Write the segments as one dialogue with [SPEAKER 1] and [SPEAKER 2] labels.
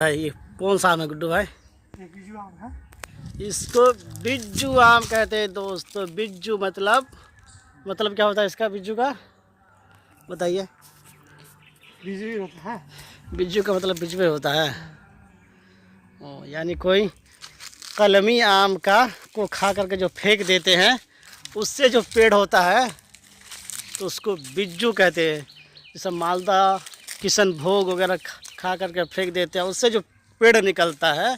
[SPEAKER 1] भाई ये कौन सा आम है गुड्डू भाई?
[SPEAKER 2] बिज्जू आम है।
[SPEAKER 1] इसको बिज्जू आम कहते हैं दोस्तों। बिज्जू मतलब क्या होता है इसका? बिज्जू का बताइए।
[SPEAKER 2] बिज्जू ही होता है।
[SPEAKER 1] बिज्जू का मतलब बिज्जू होता है। ओ, यानी कोई कलमी आम का को खा करके जो फेंक देते हैं, उससे जो पेड़ होता है तो उसको बिज्जू कहते हैं। जैसे मालदा किशनभोग वगैरह खा करके फेंक देते हैं, उससे जो पेड़ निकलता है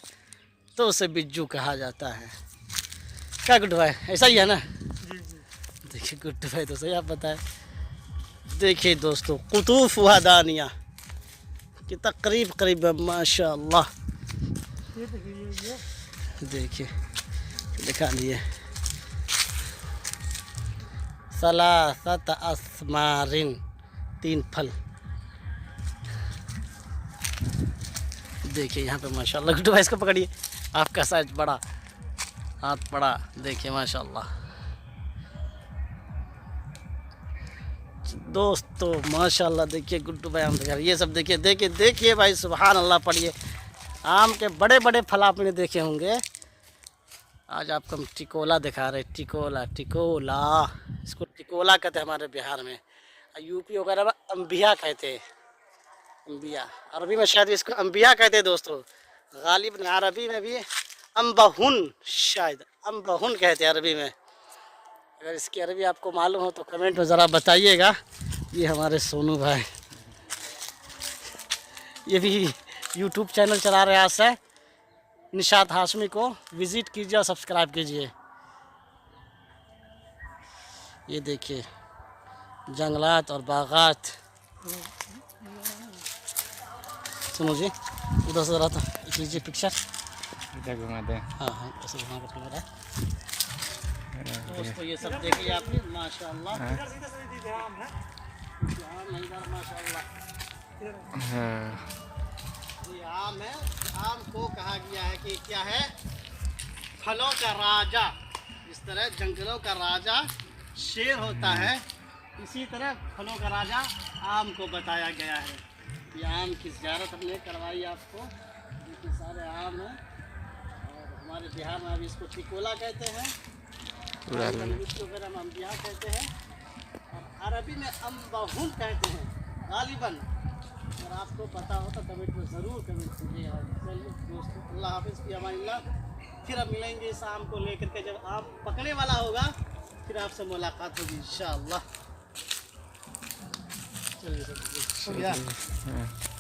[SPEAKER 1] तो उसे बिज्जू कहा जाता है। क्या गुड्डू भाई, ऐसा ही है ना?
[SPEAKER 2] जी जी।
[SPEAKER 1] देखिए गुड्डू भाई तो सही आप बताएं। देखिए दोस्तों, कुतूफ वादानिया कि तकरीब करीब माशाल्लाह।
[SPEAKER 2] ये देखिए ये
[SPEAKER 1] देखिए दिखा लिए सलासत अस्मारिन, 3 फल। देखिए यहाँ पे माशाल्लाह। गुड्डू भाई इसको पकड़िए, आपका साइज बड़ा, हाथ बड़ा। देखिए माशाल्लाह दोस्तों, माशाल्लाह। देखिए गुड्डू भाई आम दिखा रहे, ये सब देखिए देखिए देखिए भाई, सुभान अल्लाह पढ़िए। आम के बड़े बड़े फल आपने देखे होंगे, आज आपको हम टिकोला दिखा रहे। टिकोला टिकोला, इसको टिकोला कहते हैं हमारे बिहार में। यूपी वगैरह में अम्बिया कहते हैं। अम्बिया, अरबी में शायद इसको अम्बिया कहते हैं दोस्तों। गालिब अरबी में भी अम्बहुन, शायद अम्बहुन कहते हैं अरबी में। अगर इसकी अरबी आपको मालूम हो तो कमेंट में ज़रा बताइएगा। ये हमारे सोनू भाई, ये भी यूट्यूब चैनल चला रहे हैं आज से। निशात हाशमी को विज़िट कीजिए और सब्सक्राइब कीजिए। ये देखिए जंगलात और बागात। सुनो जी, उधर से ज़रा तो लीजिए पिक्चर।
[SPEAKER 2] इधर घुमा दें।
[SPEAKER 1] हाँ हाँ, ऐसे घुमा कर कैमरा दोस्तों। ये सब देखिए आपने माशाल्लाह। माशाल्लाह ये आम है। आम को कहा गया है कि क्या है? फलों का राजा। इस तरह जंगलों का राजा शेर होता है, इसी तरह फलों का राजा आम को बताया गया है। ये आम की ज़ियारत हमने करवाई आपको। इतने सारे आम हैं और हमारे बिहार में अभी इसको टिकोला कहते हैं, वगैरह में अम्बिया कहते हैं, और अरबी में अम्बहुन कहते हैं गालिबन। अगर आपको पता हो तो कमेंट में ज़रूर कमेंट कीजिएगा। चलिए दोस्तों, अल्लाह हाफिज़ की अमानिल्लाह। फिर अब मिलेंगे इस आम को लेकर के, जब आम पकने वाला होगा फिर आपसे मुलाकात होगी इंशाअल्लाह। चलिए।